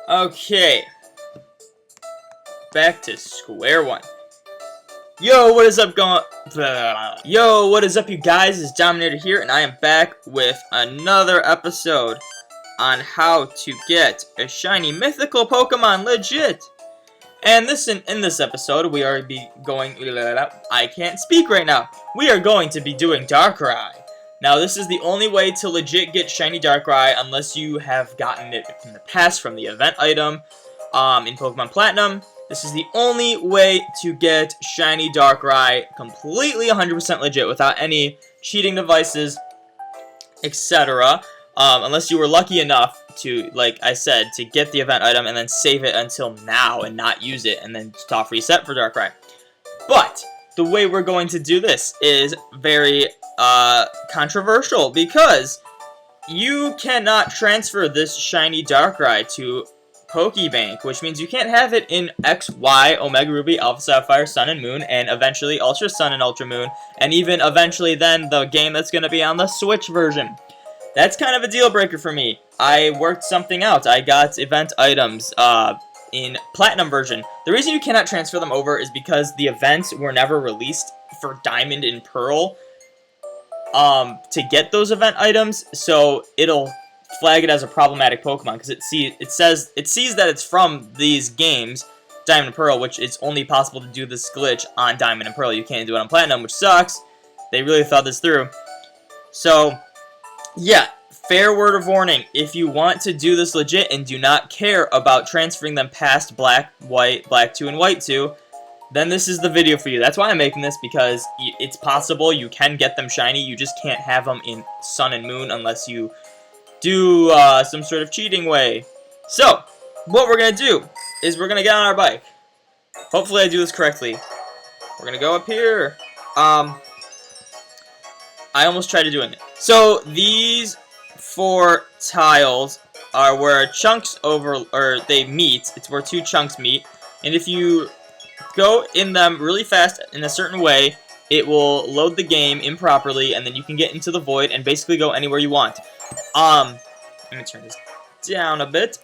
Okay, back to square one. Yo, what is up, Yo, what is up, you guys? It's Dominator here, and I am back with another episode on how to get a shiny mythical Pokemon legit. And in this episode, we are going. I can't speak right now. We are going to be doing Darkrai. Now, this is the only way to legit get shiny Darkrai, unless you have gotten it in the past from the event item in Pokemon Platinum. This is the only way to get shiny Darkrai completely 100% legit without any cheating devices, etc. Unless you were lucky enough to, like I said, to get the event item and then save it until now and not use it and then soft reset for Darkrai. But the way we're going to do this is very controversial because you cannot transfer this shiny Darkrai to Pokebank, which means you can't have it in X, Y, Omega Ruby, Alpha Sapphire, Sun and Moon, and eventually Ultra Sun and Ultra Moon, and even eventually then the game that's going to be on the Switch version. That's kind of a deal breaker for me. I worked something out. I got event items in Platinum version. The reason you cannot transfer them over is because the events were never released for Diamond and Pearl to get those event items, so it'll flag it as a problematic Pokemon because it sees that it's from these games, Diamond and Pearl, which it's only possible to do this glitch on Diamond and Pearl. You can't do it on Platinum, which sucks. They really thought this through. So, yeah, fair word of warning. If you want to do this legit and do not care about transferring them past Black, White, Black 2, and White 2, then this is the video for you. That's why I'm making this, because it's possible you can get them shiny. You just can't have them in Sun and Moon unless you do some sort of cheating way. So, what we're going to do is we're going to get on our bike. Hopefully I do this correctly. We're going to go up here. I almost tried to do it. So, these 4 tiles are where chunks they meet. It's where 2 chunks meet. And if you go in them really fast in a certain way, it will load the game improperly, and then you can get into the void and basically go anywhere you want. Let me turn this down a bit.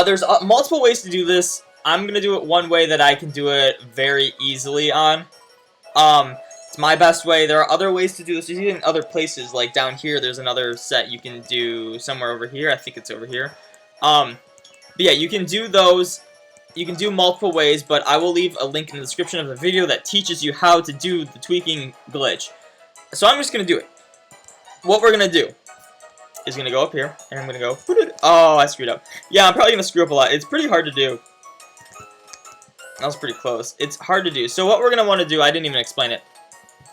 There's multiple ways to do this. I'm going to do it one way that I can do it very easily on. It's my best way. There are other ways to do this. Even in other places, like down here, there's another set you can do somewhere over here. I think it's over here. But yeah, you can do those. You can do multiple ways, but I will leave a link in the description of the video that teaches you how to do the tweaking glitch. So I'm just going to do it. What we're going to do is going to go up here, and I'm going to go, oh, I screwed up. Yeah, I'm probably going to screw up a lot. It's pretty hard to do. That was pretty close. It's hard to do. So what we're going to want to do, I didn't even explain it.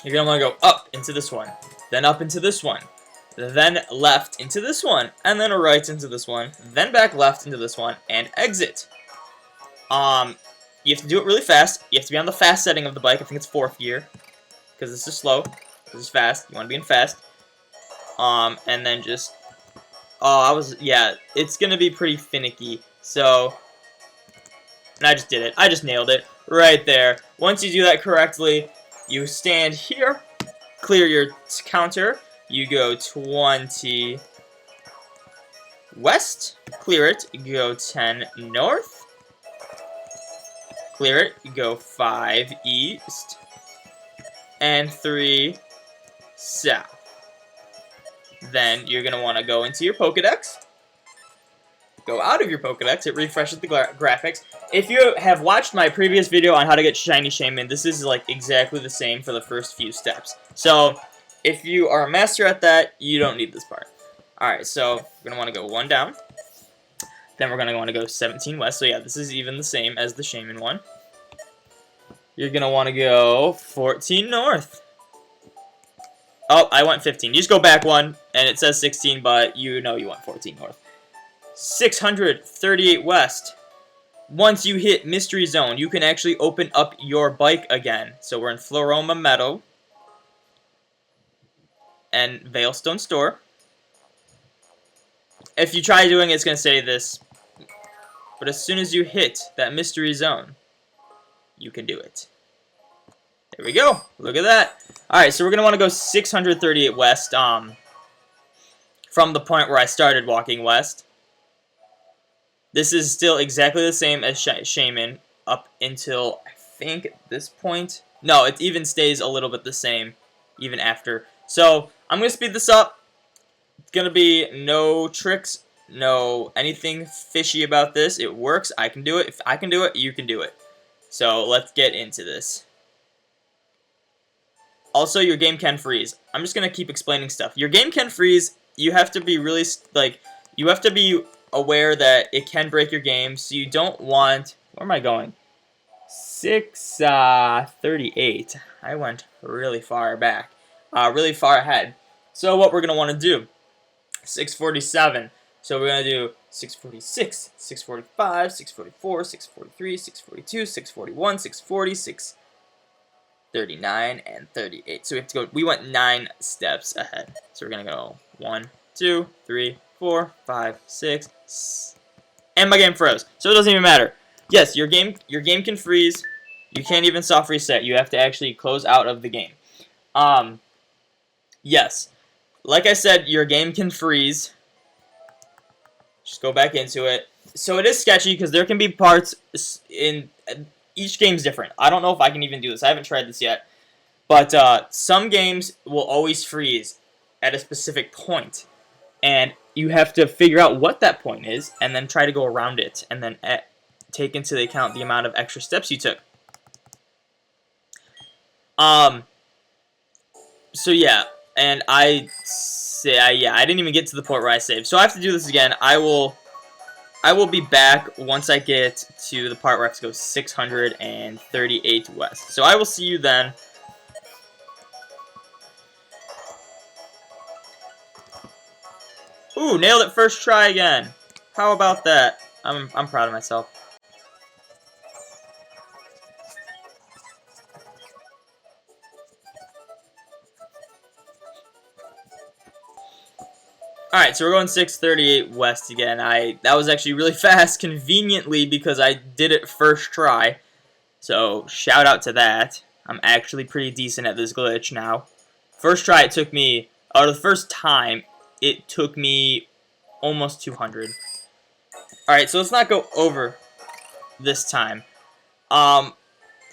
You're going to want to go up into this one, then up into this one, then left into this one, and then right into this one, then back left into this one, and exit. You have to do it really fast. You have to be on the fast setting of the bike. I think it's 4th gear, because this is slow. This is fast. You want to be in fast. And then just, yeah, it's gonna be pretty finicky. So, and I just did it. I just nailed it right there. Once you do that correctly, you stand here, clear your counter. You go 20 west, clear it. Go 10 north. Clear it, go 5 east, and 3 south. Then you're going to want to go into your Pokedex, go out of your Pokedex, it refreshes the graphics. If you have watched my previous video on how to get Shiny Shaman, this is like exactly the same for the first few steps. So, if you are a master at that, you don't need this part. Alright, so we're going to want to go 1 down. Then we're going to want to go 17 west. So yeah, this is even the same as the Shaman one. You're going to want to go 14 north. Oh, I went 15. You just go back 1, and it says 16, but you know you want 14 north. 638 west. Once you hit Mystery Zone, you can actually open up your bike again. So we're in Floroma Meadow and Veilstone Store. If you try doing it, it's going to say this. But as soon as you hit that mystery zone, you can do it. There we go. Look at that. Alright, so we're going to want to go 638 west from the point where I started walking west. This is still exactly the same as Shaman up until, I think, this point. No, it even stays a little bit the same even after. So, I'm going to speed this up. It's going to be no tricks, no anything fishy about this. It works. I can do it. If I can do it, you can do it. So, let's get into this. Also, your game can freeze. I'm just going to keep explaining stuff. Your game can freeze. You have to be really, you have to be aware that it can break your game. So you don't want, where am I going? 638. I went really far back. Really far ahead. So what we're going to want to do, 647. So we're going to do 646, 645, 644, 643, 642, 641, 640, 639, and 38. So we have to go, we went 9 steps ahead. So we're going to go 1, 2, 3, 4, 5, 6, and my game froze. So it doesn't even matter. Yes, your game can freeze. You can't even soft reset. You have to actually close out of the game. Yes. Like I said, your game can freeze. Just go back into it. So it is sketchy because there can be parts in each game's different. I don't know if I can even do this. I haven't tried this yet. But some games will always freeze at a specific point. And you have to figure out what that point is and then try to go around it and then take into account the amount of extra steps you took. So yeah, and I didn't even get to the point where I saved. So I have to do this again. I will be back once I get to the part where I have to go 638 west. So I will see you then. Ooh, nailed it first try again. How about that? I'm proud of myself. Alright, so we're going 638 west again. That was actually really fast, conveniently, because I did it first try. So, shout out to that. I'm actually pretty decent at this glitch now. First try, it took me, out of the first time, it took me almost 200. Alright, so let's not go over this time. I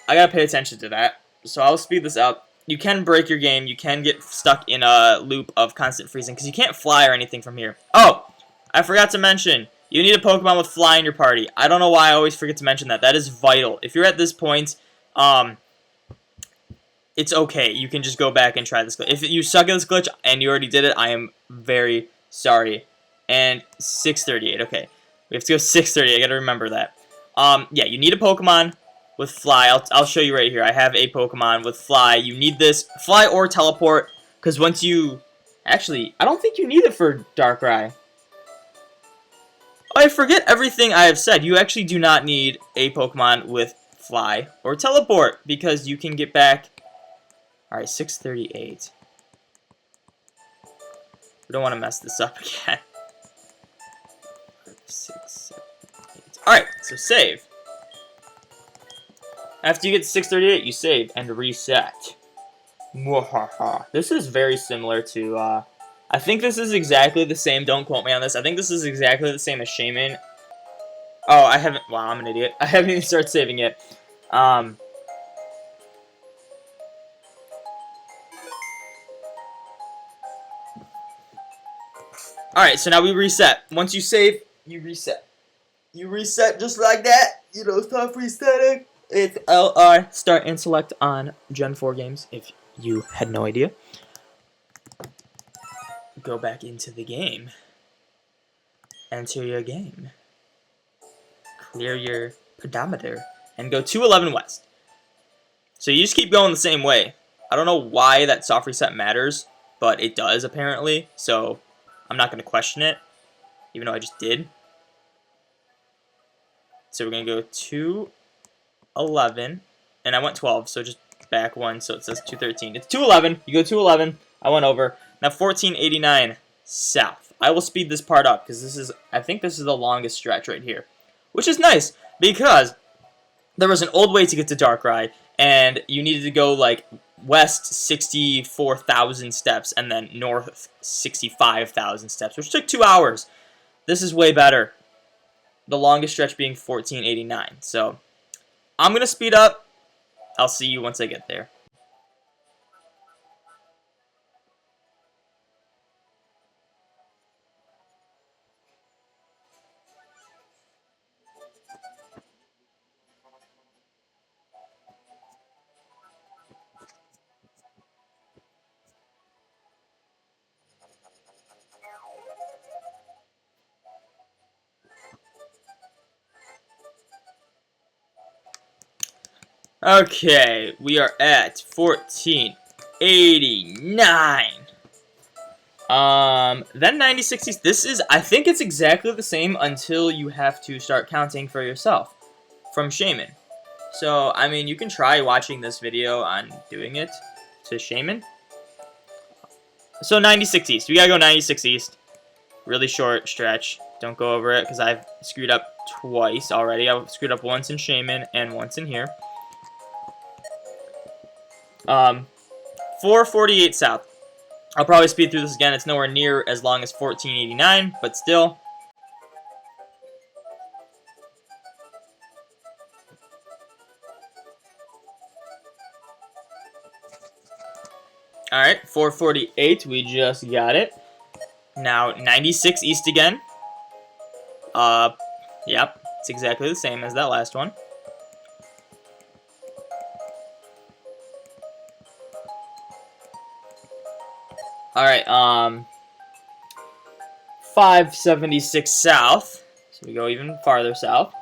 gotta pay attention to that. So I'll speed this up. You can break your game. You can get stuck in a loop of constant freezing because you can't fly or anything from here. Oh, I forgot to mention, you need a Pokemon with fly in your party. I don't know why I always forget to mention that. That is vital. If you're at this point, it's okay. You can just go back and try this glitch. If you suck at this glitch and you already did it, I am very sorry. And 638, okay. We have to go 638. I gotta remember that. Yeah, you need a Pokemon with fly. I'll show you right here. I have a Pokemon with fly. You need this fly or teleport because once you actually, I don't think you need it for Darkrai. I forget everything I have said. You actually do not need a Pokemon with fly or teleport because you can get back. All right, 638. We don't want to mess this up again. 6, 7, 8. All right, so save. After you get to 638, you save and reset. Mwahaha. This is very similar to, I think this is exactly the same, don't quote me on this, I think this is exactly the same as Shaman. Oh, I haven't, wow, I'm an idiot. I haven't even started saving yet. Alright, so now we reset. Once you save, you reset. You reset just like that. You know, stop resetting. It's LR, start and select on Gen 4 games, if you had no idea. Go back into the game. Enter your game. Clear your pedometer. And go 211 west. So you just keep going the same way. I don't know why that soft reset matters, but it does apparently, so I'm not going to question it, even though I just did. So we're going to go 211, and I went 12, so just back one, so it says 213. It's 211, you go 211, I went over. Now 1489 south. I will speed this part up, because this is, I think this is the longest stretch right here. Which is nice, because there was an old way to get to Darkrai, and you needed to go, like, west 64,000 steps, and then north 65,000 steps, which took 2 hours. This is way better. the longest stretch being 1489. So I'm going to speed up. I'll see you once I get there. Okay, we are at 1489. Then 9060. This is, I think it's exactly the same until you have to start counting for yourself from Shaman. So, I mean, you can try watching this video on doing it to Shaman. So 96 East. We gotta go 96 East. Really short stretch. Don't go over it because I've screwed up twice already. I've screwed up once in Shaman and once in here. 448 South. I'll probably speed through this again. It's nowhere near as long as 1489, but still. Alright, 448. We just got it. Now, 96 East again. Yep. It's exactly the same as that last one. Alright, 576 South. So we go even farther south.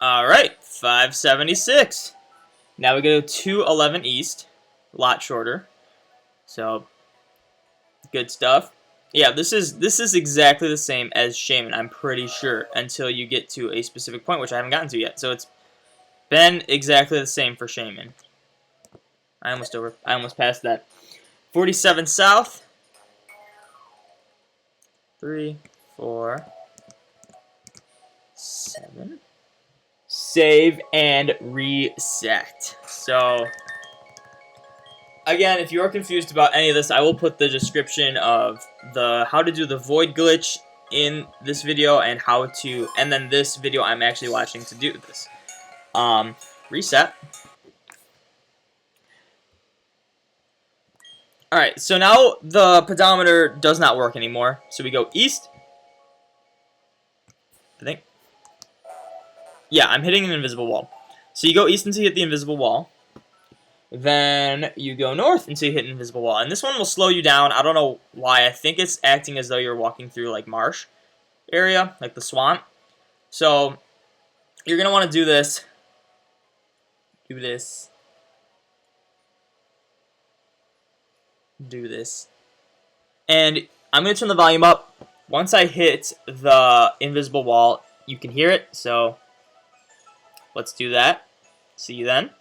Alright, 576. Now we go to 211 East. A lot shorter. So, good stuff. Yeah, this is exactly the same as Shaman, I'm pretty sure, until you get to a specific point, which I haven't gotten to yet. So it's been exactly the same for Shaman. I almost passed that. 47 South. 3, 4, 7. Save and reset. So, again, if you are confused about any of this, I will put the description of how to do the void glitch in this video and then this video I'm actually watching to do this. Reset. Alright, so now the pedometer does not work anymore. So we go east. I think. Yeah, I'm hitting an invisible wall. So you go east until you hit the invisible wall. Then you go north until you hit an invisible wall. And this one will slow you down. I don't know why. I think it's acting as though you're walking through, like, marsh area, like the swamp. So you're going to want to do this. Do this. Do this. And I'm going to turn the volume up. Once I hit the invisible wall, you can hear it. So let's do that. See you then.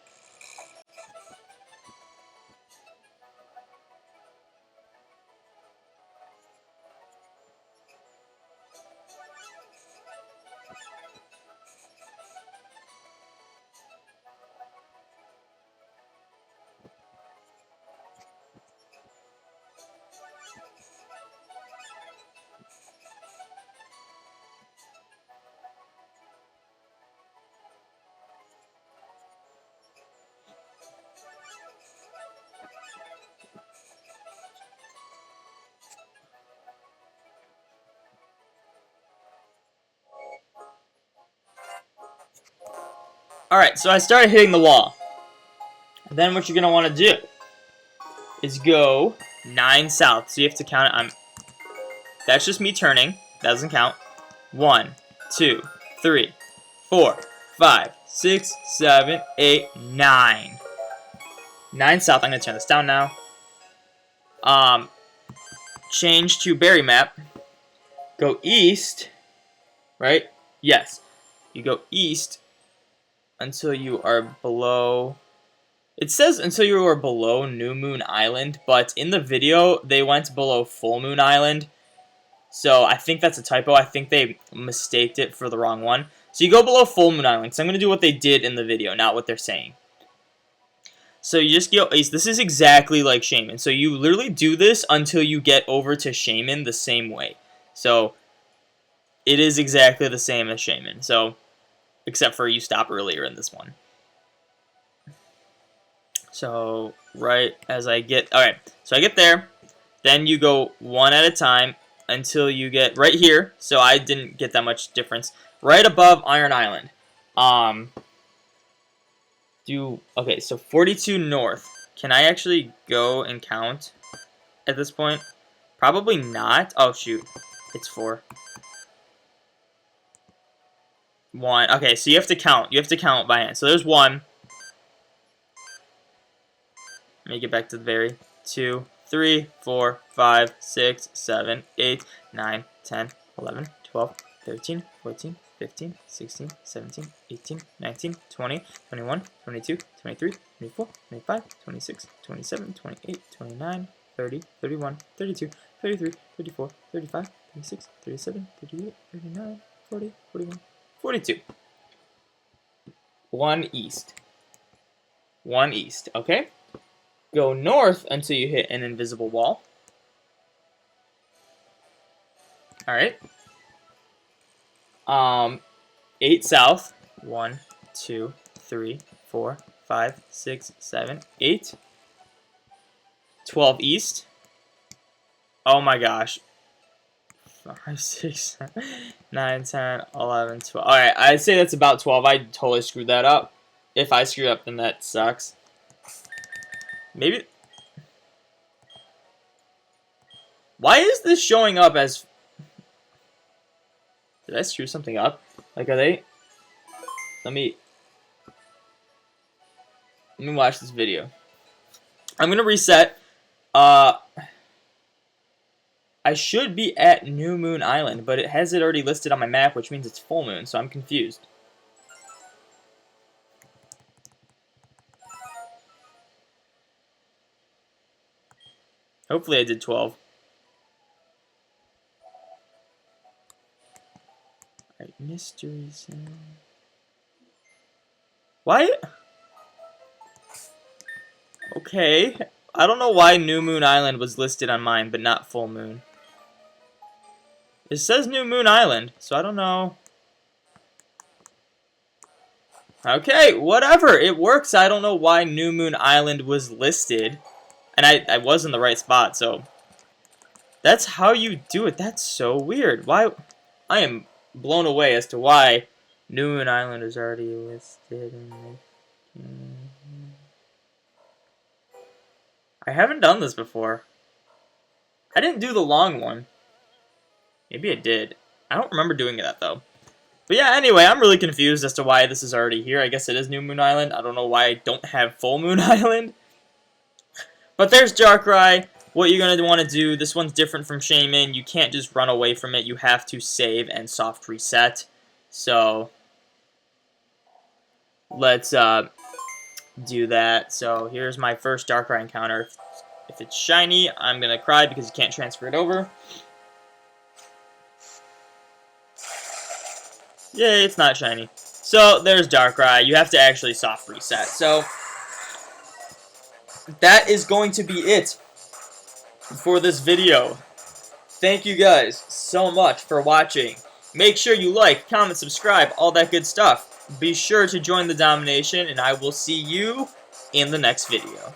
Alright, so I started hitting the wall. And then what you're going to want to do is go 9 south. So you have to count it. That's just me turning. That doesn't count. 1, 2, 3, 4, 5, 6, 7, 8, 9. 9 south. I'm going to turn this down now. Change to berry map. Go east. Right? Yes. You go east until you are below... It says until you are below New Moon Island, but in the video, they went below Full Moon Island. So I think that's a typo. I think they mistaked it for the wrong one. So you go below Full Moon Island. So I'm going to do what they did in the video, not what they're saying. So you just go east. This is exactly like Shaman. So you literally do this until you get over to Shaman the same way. So it is exactly the same as Shaman. So, except for you stop earlier in this one. So, right as I get... Alright, so I get there. Then you go one at a time until you get right here. So I didn't get that much difference. Right above Iron Island. Okay, so 42 north. Can I actually go and count at this point? Probably not. Oh, shoot. It's 4. 1. Okay, so you have to count. You have to count by hand. So there's 1. Let me get back to the very. 2, 3, 4, 5, 6, 7, 8, 9, 10, 11, 12, 13, 14, 15, 16, 17, 18, 19, 20, 21, 22, 23, 24, 25, 26, 27, 28, 29, 30, 31, 32, 33, 34, 35, 36, 37, 38, 39, 40, 41, 42. 1 east. 1 east, okay? Go north until you hit an invisible wall. Alright. 8 south. 1, 2, 3, 4, 5, 6, 7, 8. 12 east. Oh my gosh. 5, 6, 9, 10, 11, 12. Alright, I'd say that's about 12. I totally screwed that up. If I screwed up, then that sucks. Maybe... Why is this showing up as... Did I screw something up? Like, are they... Let me watch this video. I'm gonna reset. I should be at New Moon Island, but it has it already listed on my map, which means it's full moon, so I'm confused. Hopefully I did 12. Alright, mystery zone. Why? Okay. I don't know why New Moon Island was listed on mine, but not Full Moon. It says New Moon Island, so I don't know. Okay, whatever. It works. I don't know why New Moon Island was listed. And I was in the right spot, so... That's how you do it. That's so weird. Why? I am blown away as to why New Moon Island is already listed in this. I haven't done this before. I didn't do the long one. Maybe I did. I don't remember doing that, though. But yeah, anyway, I'm really confused as to why this is already here. I guess it is New Moon Island. I don't know why I don't have Full Moon Island. But there's Darkrai. What you're going to want to do, this one's different from Shaman. You can't just run away from it. You have to save and soft reset. So, let's do that. So, here's my first Darkrai encounter. If it's shiny, I'm going to cry because you can't transfer it over. Yay, it's not shiny. So, there's Darkrai. You have to actually soft reset. So, that is going to be it for this video. Thank you guys so much for watching. Make sure you like, comment, subscribe, all that good stuff. Be sure to join the domination, and I will see you in the next video.